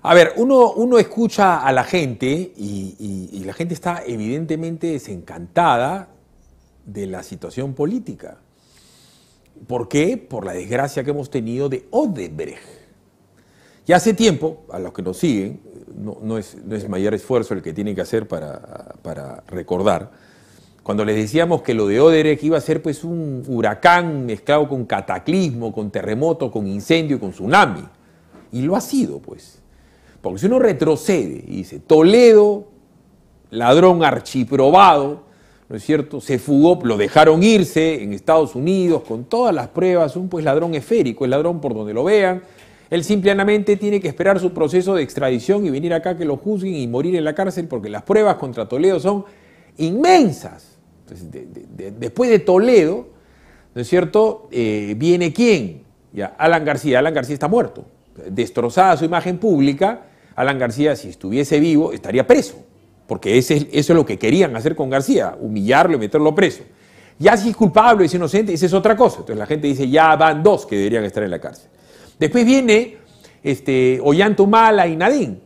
A ver, uno escucha a la gente y la gente está evidentemente desencantada de la situación política. ¿Por qué? Por la desgracia que hemos tenido de Odebrecht. Ya hace tiempo, a los que nos siguen, no es mayor esfuerzo el que tienen que hacer para recordar, cuando les decíamos que lo de Odebrecht iba a ser pues un huracán mezclado con cataclismo, con terremoto, con incendio, con tsunami. Y lo ha sido, pues. Porque si uno retrocede y dice, Toledo, ladrón archiprobado, ¿no es cierto?, se fugó, lo dejaron irse en Estados Unidos con todas las pruebas, un pues ladrón esférico, el ladrón por donde lo vean. Él simplemente tiene que esperar su proceso de extradición y venir acá que lo juzguen y morir en la cárcel porque las pruebas contra Toledo son inmensas. Entonces, después de Toledo, ¿no es cierto?, viene ¿quién? Ya, Alan García. Alan García está muerto. Destrozada su imagen pública, Alan García, si estuviese vivo, estaría preso. Porque eso es lo que querían hacer con García, humillarlo y meterlo preso. Ya si es culpable o es inocente, esa es otra cosa. Entonces la gente dice, ya van dos que deberían estar en la cárcel. Después viene Ollanta-Humala y Nadine.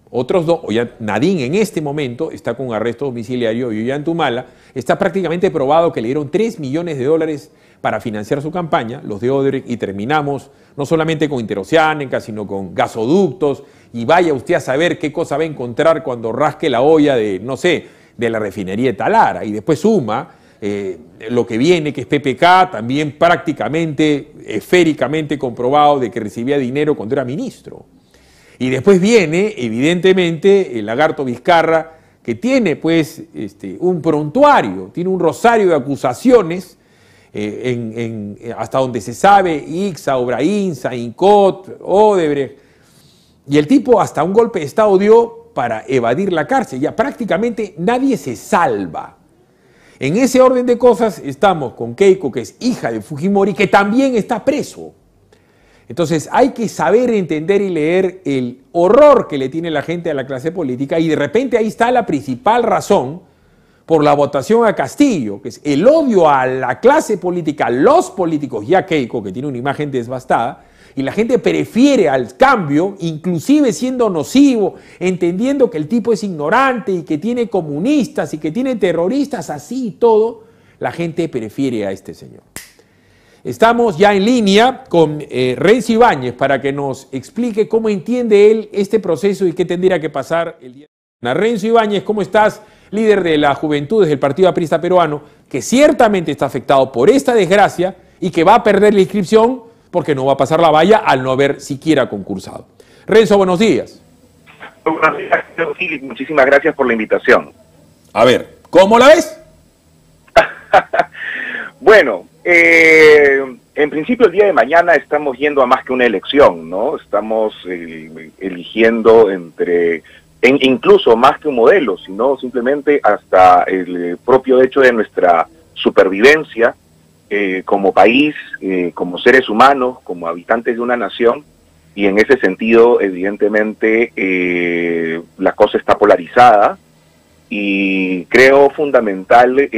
Otros dos, Nadine en este momento está con arresto domiciliario y Ollanta-Humala está prácticamente probado que le dieron $3 millones para financiar su campaña, los de Odebrecht, y terminamos no solamente con interoceánica, sino con gasoductos, y vaya usted a saber qué cosa va a encontrar cuando rasque la olla de, no sé, de la refinería de Talara, y después suma lo que viene, que es PPK, también prácticamente, esféricamente comprobado de que recibía dinero cuando era ministro. Y después viene, evidentemente, el lagarto Vizcarra, que tiene pues un prontuario, tiene un rosario de acusaciones, hasta donde se sabe, Ixa, Obrainsa, Incot, Odebrecht, y el tipo hasta un golpe de Estado dio para evadir la cárcel. Ya prácticamente nadie se salva. En ese orden de cosas estamos con Keiko, que es hija de Fujimori, que también está preso. Entonces hay que saber entender y leer el horror que le tiene la gente a la clase política, y de repente ahí está la principal razón por la votación a Castillo, que es el odio a la clase política, a los políticos y a Keiko, que tiene una imagen desbastada, y la gente prefiere al cambio, inclusive siendo nocivo, entendiendo que el tipo es ignorante y que tiene comunistas y que tiene terroristas, así y todo, la gente prefiere a este señor. Estamos ya en línea con Renzo Ibáñez para que nos explique cómo entiende él este proceso y qué tendría que pasar el día de mañana. Renzo Ibáñez, ¿cómo estás? Líder de la Juventudes del Partido Aprista Peruano, que ciertamente está afectado por esta desgracia y que va a perder la inscripción porque no va a pasar la valla al no haber siquiera concursado. Renzo, buenos días. Buenos días, Philip. Muchísimas gracias por la invitación. A ver, ¿cómo la ves? Bueno, en principio el día de mañana estamos yendo a más que una elección, ¿no? Estamos eligiendo incluso más que un modelo, sino simplemente hasta el propio hecho de nuestra supervivencia como país, como seres humanos, como habitantes de una nación, y en ese sentido, evidentemente, la cosa está polarizada, y creo fundamental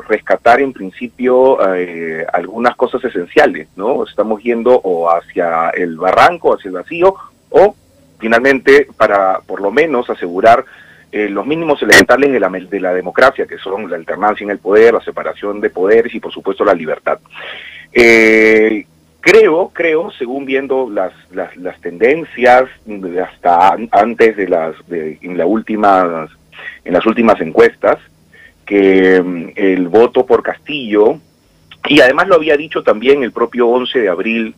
rescatar en principio algunas cosas esenciales, ¿no? Estamos yendo o hacia el barranco, hacia el vacío, o finalmente para por lo menos asegurar los mínimos elementales de la democracia, que son la alternancia en el poder, la separación de poderes y por supuesto la libertad. Creo, según viendo las tendencias hasta antes en las últimas encuestas, que el voto por Castillo, y además lo había dicho también el propio 11 de abril,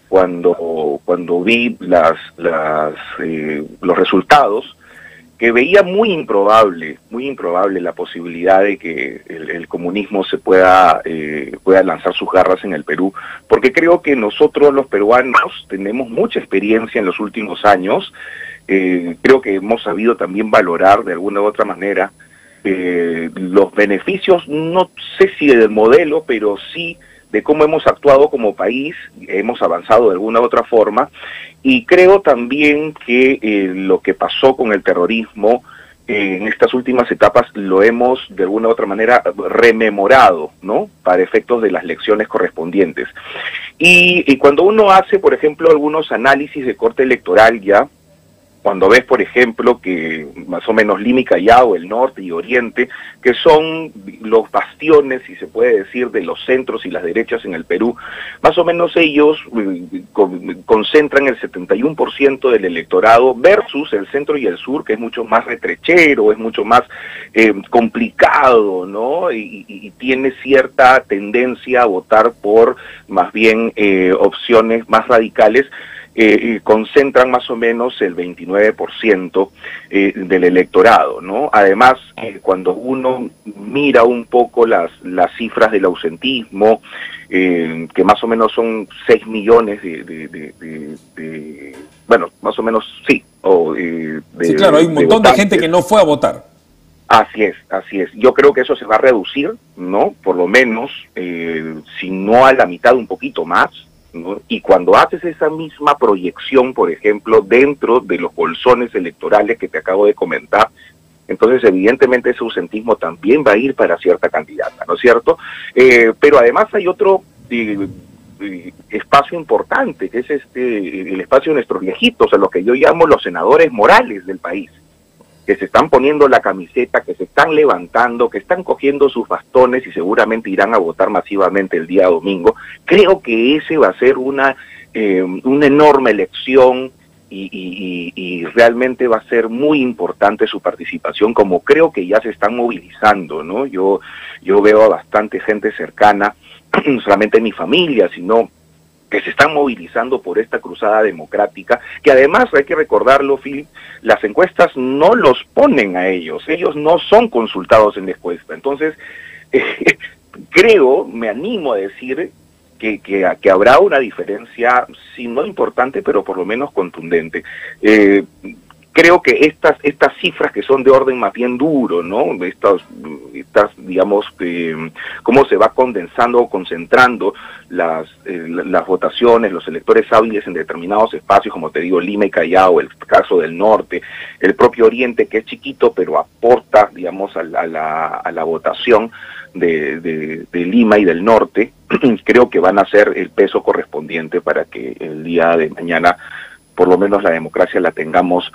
cuando vi los resultados, que veía muy improbable la posibilidad de que el comunismo se pueda lanzar sus garras en el Perú, porque creo que nosotros los peruanos tenemos mucha experiencia en los últimos años. Creo que hemos sabido también valorar de alguna u otra manera los beneficios, no sé si del modelo, pero sí de cómo hemos actuado como país, hemos avanzado de alguna u otra forma, y creo también que lo que pasó con el terrorismo en estas últimas etapas lo hemos de alguna u otra manera rememorado, ¿no?, para efectos de las lecciones correspondientes. Y cuando uno hace, por ejemplo, algunos análisis de corte electoral ya, Cuando ves, por ejemplo, que más o menos Lima y Callao, el norte y oriente, que son los bastiones, si se puede decir, de los centros y las derechas en el Perú, más o menos ellos concentran el 71% del electorado versus el centro y el sur, que es mucho más retrechero, es mucho más complicado, ¿no? Y tiene cierta tendencia a votar por más bien opciones más radicales. Concentran más o menos el 29% del electorado, ¿no? Además, cuando uno mira un poco las cifras del ausentismo, que más o menos son 6 millones bueno, más o menos sí. Sí, claro, hay un montón de gente que no fue a votar. Así es, así es. Yo creo que eso se va a reducir, ¿no? Por lo menos, si no a la mitad, un poquito más, ¿no? Y cuando haces esa misma proyección, por ejemplo, dentro de los bolsones electorales que te acabo de comentar, entonces evidentemente ese ausentismo también va a ir para cierta candidata, ¿no es cierto? Pero además hay otro espacio importante, que es el espacio de nuestros viejitos, a los que yo llamo los senadores morales del país, que se están poniendo la camiseta, que se están levantando, que están cogiendo sus bastones y seguramente irán a votar masivamente el día domingo. Creo que ese va a ser una enorme elección y realmente va a ser muy importante su participación, como creo que ya se están movilizando, ¿no? Yo veo a bastante gente cercana, no solamente en mi familia, sino que se están movilizando por esta cruzada democrática, que además, hay que recordarlo, Philip, las encuestas no los ponen a ellos no son consultados en la encuesta. Entonces, me animo a decir que habrá una diferencia, si no importante, pero por lo menos contundente. Creo que estas cifras que son de orden más bien duro, ¿no? Estas digamos, cómo se va condensando o concentrando las votaciones, los electores hábiles en determinados espacios, como te digo, Lima y Callao, el caso del norte, el propio oriente, que es chiquito, pero aporta, digamos, a la votación de Lima y del norte. Creo que van a ser el peso correspondiente para que el día de mañana por lo menos la democracia la tengamos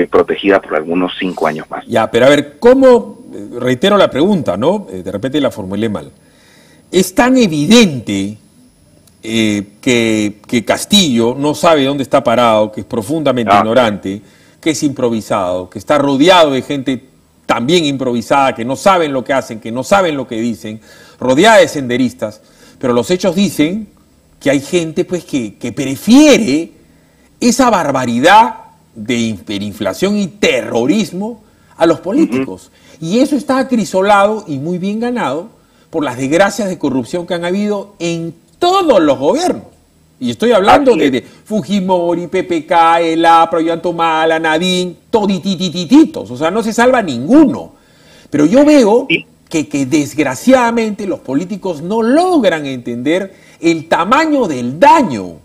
protegida por algunos 5 años más. Ya, pero a ver, ¿cómo? Reitero la pregunta, ¿no? De repente la formulé mal. Es tan evidente que Castillo no sabe dónde está parado, que es profundamente ignorante, que es improvisado, que está rodeado de gente también improvisada, que no saben lo que hacen, que no saben lo que dicen, rodeada de senderistas, pero los hechos dicen que hay gente pues que prefiere esa barbaridad de hiperinflación y terrorismo a los políticos. Y eso está acrisolado y muy bien ganado por las desgracias de corrupción que han habido en todos los gobiernos. Y estoy hablando de Fujimori, PPK, el APRA, Ollantumala, Nadine, todititititos. O sea, no se salva ninguno. Pero yo veo que desgraciadamente los políticos no logran entender el tamaño del daño.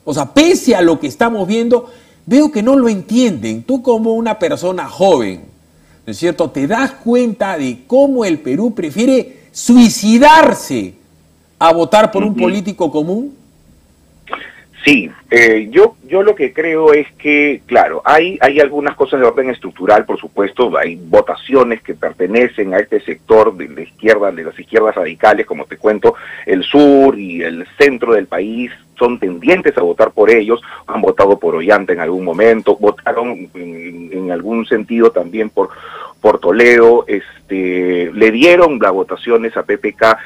O sea, pese a lo que estamos viendo, veo que no lo entienden. Tú como una persona joven, ¿no es cierto?, te das cuenta de cómo el Perú prefiere suicidarse a votar por un político común. Sí, yo lo que creo es que, claro, hay algunas cosas de orden estructural, por supuesto, hay votaciones que pertenecen a este sector de la izquierda, de las izquierdas radicales, como te cuento, el sur y el centro del país son tendientes a votar por ellos, han votado por Ollanta en algún momento, votaron en algún sentido también por Toledo, le dieron las votaciones a PPK,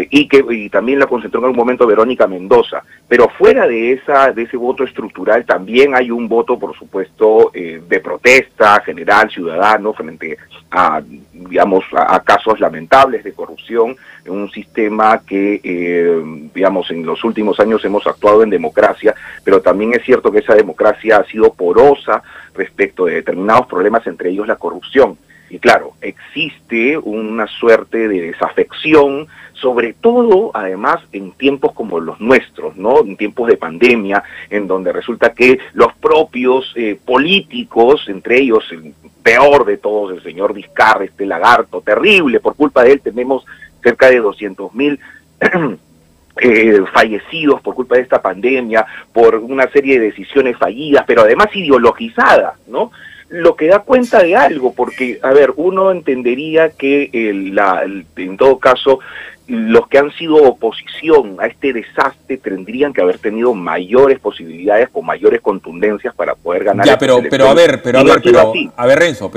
y también la concentró en algún momento Verónica Mendoza, pero fuera de ese voto estructural también hay un voto, por supuesto, de protesta general, ciudadano, frente a, digamos, a casos lamentables de corrupción en un sistema que, digamos, en los últimos años hemos actuado en democracia, pero también es cierto que esa democracia ha sido porosa respecto de determinados problemas, entre ellos la corrupción. Y claro, existe una suerte de desafección, sobre todo, además, en tiempos como los nuestros, ¿no? En tiempos de pandemia, en donde resulta que los propios políticos, entre ellos el peor de todos, el señor Vizcarra, este lagarto terrible, por culpa de él tenemos cerca de 200.000 fallecidos por culpa de esta pandemia, por una serie de decisiones fallidas, pero además ideologizadas, ¿no? Lo que da cuenta de algo, porque, a ver, uno entendería que en todo caso, los que han sido oposición a este desastre tendrían que haber tenido mayores posibilidades, con mayores contundencias para poder ganar. Ya, pero a ver, Renzo,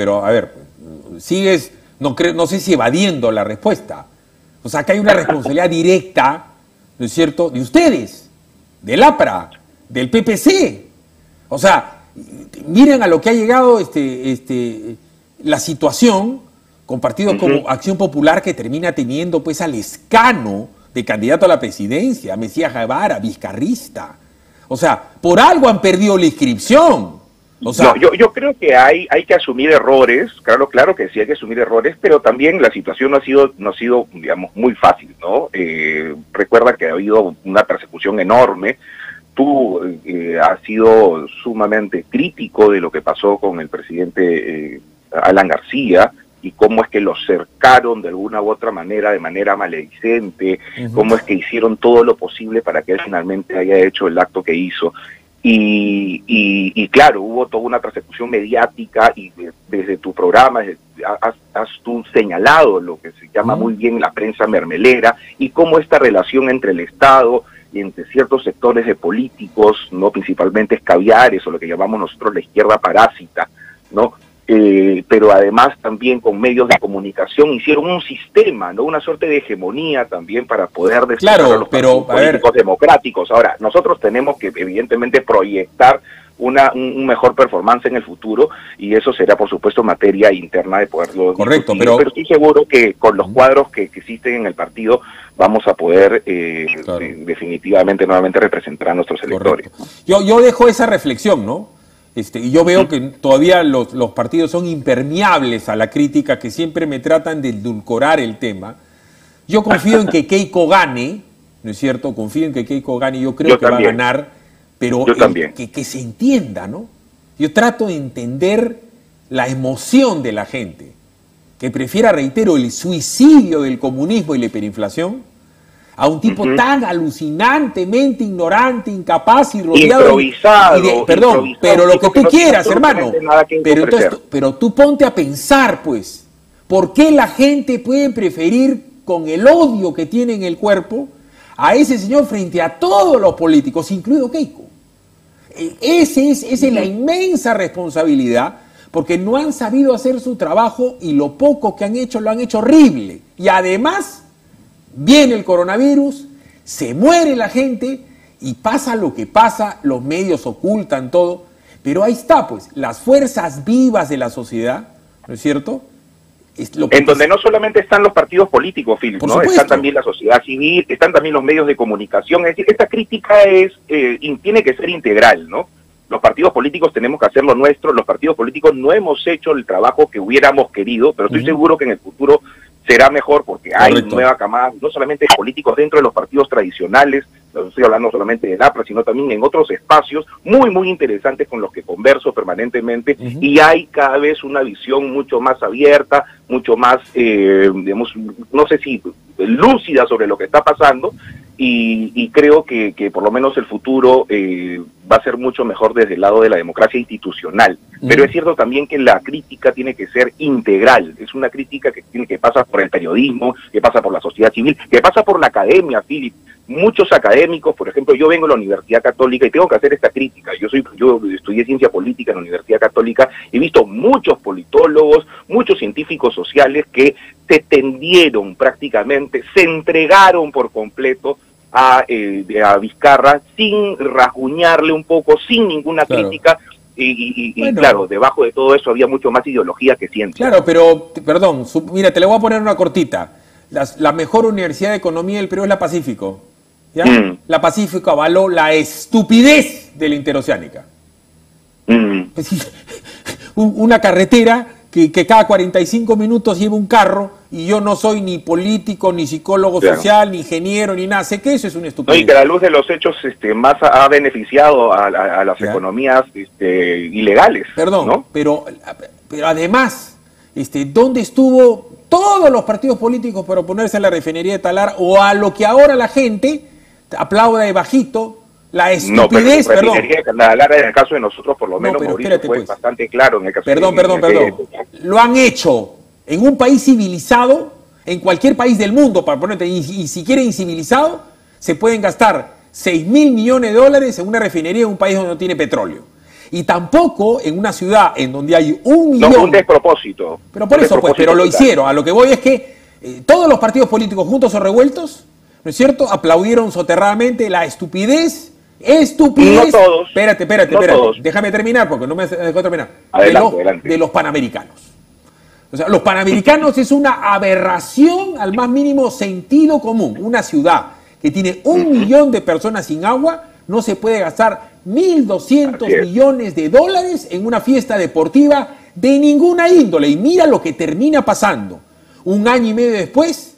sigues, no sé si evadiendo la respuesta. O sea, acá hay una responsabilidad directa, ¿no es cierto?, de ustedes, del APRA, del PPC. O sea, miren a lo que ha llegado la situación con partidos como Acción Popular, que termina teniendo pues al escano de candidato a la presidencia, a Mesías Guevara, vizcarrista. O sea, por algo han perdido la inscripción. O sea, no, yo creo que hay que asumir errores, claro que sí hay que asumir errores, pero también la situación no ha sido digamos, muy fácil, ¿no? Recuerda que ha habido una persecución enorme. Tú has sido sumamente crítico de lo que pasó con el presidente Alan García, y cómo es que lo cercaron de alguna u otra manera, de manera maledicente, cómo es que hicieron todo lo posible para que él finalmente haya hecho el acto que hizo. Y claro, hubo toda una persecución mediática, y desde tu programa has tú señalado lo que se llama muy bien la prensa mermelera, y cómo esta relación entre el Estado y entre ciertos sectores de políticos, no, principalmente escabiares, o lo que llamamos nosotros la izquierda parásita, ¿no? Pero además también con medios de comunicación hicieron un sistema, ¿no? Una suerte de hegemonía también para poder desarrollar a los partidos políticos democráticos. Ahora, nosotros tenemos que evidentemente proyectar un mejor performance en el futuro, y eso será por supuesto materia interna de poderlo correcto discutir, pero estoy seguro que con los cuadros que existen en el partido vamos a poder definitivamente nuevamente representar a nuestros electores. Yo dejo esa reflexión, ¿no? Y yo veo que todavía los partidos son impermeables a la crítica, que siempre me tratan de edulcorar el tema. Yo confío en que Keiko gane, ¿no es cierto? Confío en que Keiko gane, yo creo que va a ganar, pero que se entienda, ¿no? Yo trato de entender la emoción de la gente, que prefiera, reitero, el suicidio del comunismo y la hiperinflación, a un tipo tan alucinantemente ignorante, incapaz y rodeado improvisado, pero lo que tú quieras, hermano. Pero tú ponte a pensar, pues, ¿por qué la gente puede preferir, con el odio que tiene en el cuerpo, a ese señor frente a todos los políticos, incluido Keiko? Esa es la inmensa responsabilidad, porque no han sabido hacer su trabajo, y lo poco que han hecho lo han hecho horrible. Y además viene el coronavirus, se muere la gente y pasa lo que pasa, los medios ocultan todo, pero ahí está, pues, las fuerzas vivas de la sociedad, ¿no es cierto? Donde no solamente están los partidos políticos, Philip, ¿no? Están también la sociedad civil, están también los medios de comunicación. Es decir, esta crítica tiene que ser integral, ¿no? Los partidos políticos tenemos que hacer lo nuestro, los partidos políticos no hemos hecho el trabajo que hubiéramos querido, pero estoy seguro que en el futuro será mejor, porque hay nueva camada, no solamente de políticos dentro de los partidos tradicionales, no estoy hablando solamente del APRA, sino también en otros espacios muy interesantes con los que converso permanentemente, y hay cada vez una visión mucho más abierta, mucho más, digamos, no sé si lúcida sobre lo que está pasando, y creo que por lo menos el futuro va a ser mucho mejor desde el lado de la democracia institucional. Pero es cierto también que la crítica tiene que ser integral, es una crítica que pasa por el periodismo, que pasa por la sociedad civil, que pasa por la academia, Philip. Muchos académicos, por ejemplo, yo vengo de la Universidad Católica y tengo que hacer esta crítica. Yo estudié ciencia política en la Universidad Católica, he visto muchos politólogos, muchos científicos sociales que se tendieron prácticamente, se entregaron por completo a Vizcarra sin rasguñarle un poco, sin ninguna crítica. Bueno, claro, debajo de todo eso había mucho más ideología que ciencia. Claro, pero, perdón, mira, te le voy a poner una cortita. La mejor universidad de economía del Perú es la Pacífico. ¿Ya? La Pacífico avaló la estupidez de la interoceánica. Una carretera que cada 45 minutos lleva un carro, y yo no soy ni político, ni psicólogo social, ni ingeniero, ni nada. Sé que eso es una estupidez. No, y que a la luz de los hechos más ha beneficiado a las economías ilegales. Perdón, ¿no? pero además, ¿dónde estuvo todos los partidos políticos para oponerse a la refinería de Talar, o a lo que ahora la gente aplauda de bajito la No, pero estupidez, perdón. Candalara, en el caso de nosotros, por lo menos, pero Mauricio, espérate, fue pues. bastante claro en el caso Perdón. Lo han hecho en un país civilizado, en cualquier país del mundo, para ponerte, y si quiere incivilizado, se pueden gastar 6.000 millones de dólares en una refinería en un país donde no tiene petróleo. Y tampoco en una ciudad en donde hay 1 millón... No, un despropósito. Pero por eso, pues, pero lo hicieron. A lo que voy es que todos los partidos políticos, juntos o revueltos, ¿no es cierto?, aplaudieron soterradamente la estupidez. No todos. Espérate. Todos. Déjame terminar porque no me dejó terminar. Adelante. De los panamericanos. O sea, los panamericanos es una aberración al más mínimo sentido común. Una ciudad que tiene 1 millón de personas sin agua no se puede gastar 1.200 millones de dólares en una fiesta deportiva de ninguna índole. Y mira lo que termina pasando. 1 año y medio después,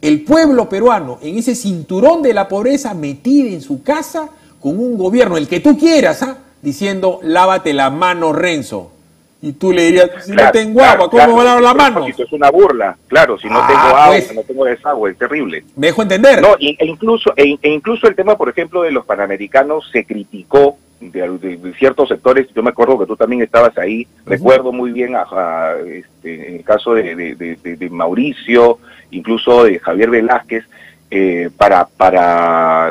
el pueblo peruano en ese cinturón de la pobreza metido en su casa con un gobierno, el que tú quieras, diciendo, lávate la mano, Renzo. Y tú le dirías, si no tengo agua, ¿cómo me lavo la mano? Es una burla, claro, si no tengo agua, pues, no tengo desagüe, es terrible. ¿Me dejo entender? No, incluso el tema, por ejemplo, de los panamericanos se criticó de ciertos sectores. Yo me acuerdo que tú también estabas ahí, recuerdo muy bien en el caso de Mauricio, incluso de Javier Velázquez,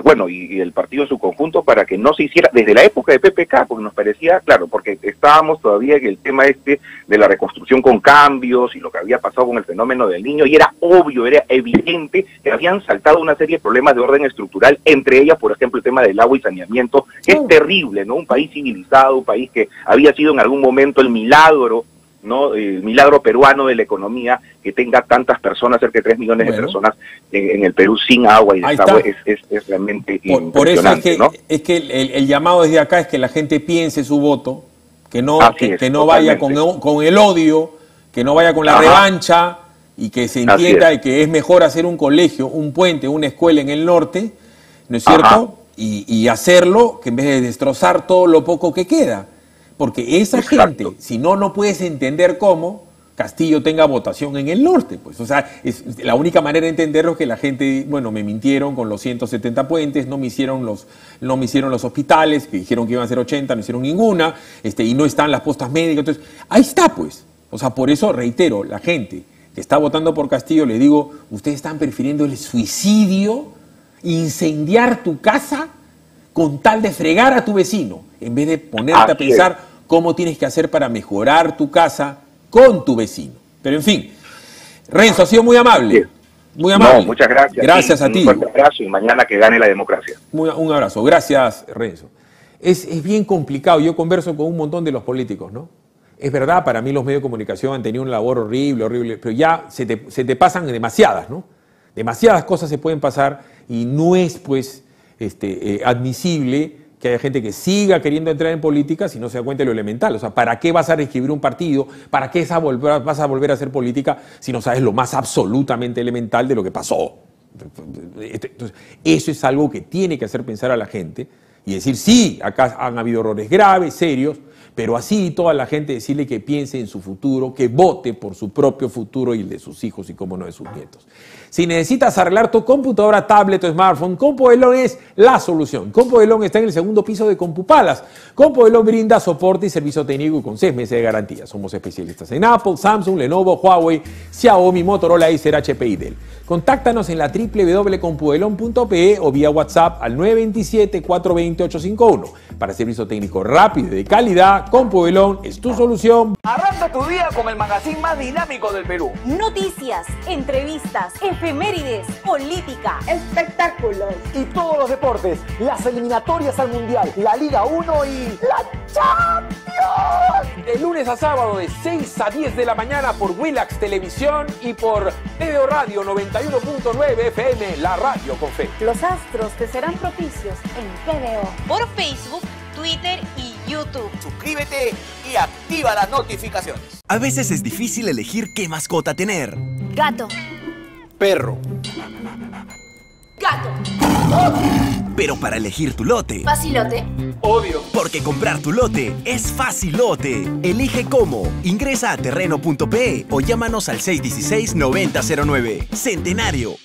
bueno, y el partido en su conjunto, para que no se hiciera desde la época de PPK, porque nos parecía, claro, porque estábamos todavía en el tema de la reconstrucción con cambios y lo que había pasado con el fenómeno del Niño, y era obvio, era evidente que habían saltado una serie de problemas de orden estructural, entre ellas, por ejemplo, el tema del agua y saneamiento, que es terrible, ¿no? Un país civilizado, un país que había sido en algún momento el milagro, ¿no? El milagro peruano de la economía, que tenga tantas personas, cerca de 3 millones de personas en el Perú sin agua y desagüe, es realmente impresionante. Por eso es que el llamado desde acá es que la gente piense su voto, que no vaya con el odio, que no vaya con la revancha, y que se entienda que es mejor hacer un colegio, un puente, una escuela en el norte, ¿no es cierto? Y hacerlo, que en vez de destrozar todo lo poco que queda. Porque esa gente, si no puedes entender cómo Castillo tenga votación en el norte, pues, o sea, la única manera de entenderlo es que la gente, bueno, me mintieron con los 170 puentes, no me hicieron los hospitales, que dijeron que iban a ser 80, no hicieron ninguna, y no están las postas médicas, entonces, ahí está, pues. O sea, por eso, reitero, la gente que está votando por Castillo, le digo, ustedes están prefiriendo el suicidio, incendiar tu casa, con tal de fregar a tu vecino, en vez de ponerte a pensar cómo tienes que hacer para mejorar tu casa con tu vecino. Pero en fin, Renzo, ha sido muy amable. Muy amable. No, muchas gracias. Gracias a ti. Un fuerte abrazo y mañana que gane la democracia. Un abrazo. Gracias, Renzo. Es bien complicado. Yo converso con un montón de los políticos, ¿no? Es verdad, para mí los medios de comunicación han tenido una labor horrible, pero ya se te pasan demasiadas, ¿no? Demasiadas cosas se pueden pasar y no es, pues, admisible que haya gente que siga queriendo entrar en política si no se da cuenta de lo elemental. O sea, ¿para qué vas a reescribir un partido? ¿Para qué vas a volver a hacer política si no sabes lo más absolutamente elemental de lo que pasó? Entonces, eso es algo que tiene que hacer pensar a la gente y decir, sí, acá han habido errores graves, serios, pero así toda la gente decirle que piense en su futuro, que vote por su propio futuro y el de sus hijos y, cómo no, de sus nietos. Si necesitas arreglar tu computadora, tablet o smartphone, Compuvelón es la solución. Compuvelón está en el segundo piso de Compupalas. Compuvelón brinda soporte y servicio técnico con 6 meses de garantía. Somos especialistas en Apple, Samsung, Lenovo, Huawei, Xiaomi, Motorola, Acer, HP y Dell. Contáctanos en la www.compuvelón.pe o vía WhatsApp al 927-420-851. Para servicio técnico rápido y de calidad, Compuvelón es tu solución. Arranca tu día con el magazine más dinámico del Perú. Noticias, entrevistas, efemérides, política, espectáculos y todos los deportes, las eliminatorias al Mundial, la Liga 1 y la Champions. De lunes a sábado de 6 a 10 de la mañana por Willax Televisión y por TVO Radio 91.9 FM, la radio con fe. Los astros te serán propicios en TVO. Por Facebook, Twitter y YouTube. Suscríbete y activa las notificaciones. A veces es difícil elegir qué mascota tener. Gato. Perro. Gato. Pero para elegir tu lote... Facilote. Obvio. Porque comprar tu lote es facilote. Elige cómo. Ingresa a terreno.pe o llámanos al 616-9009. Centenario.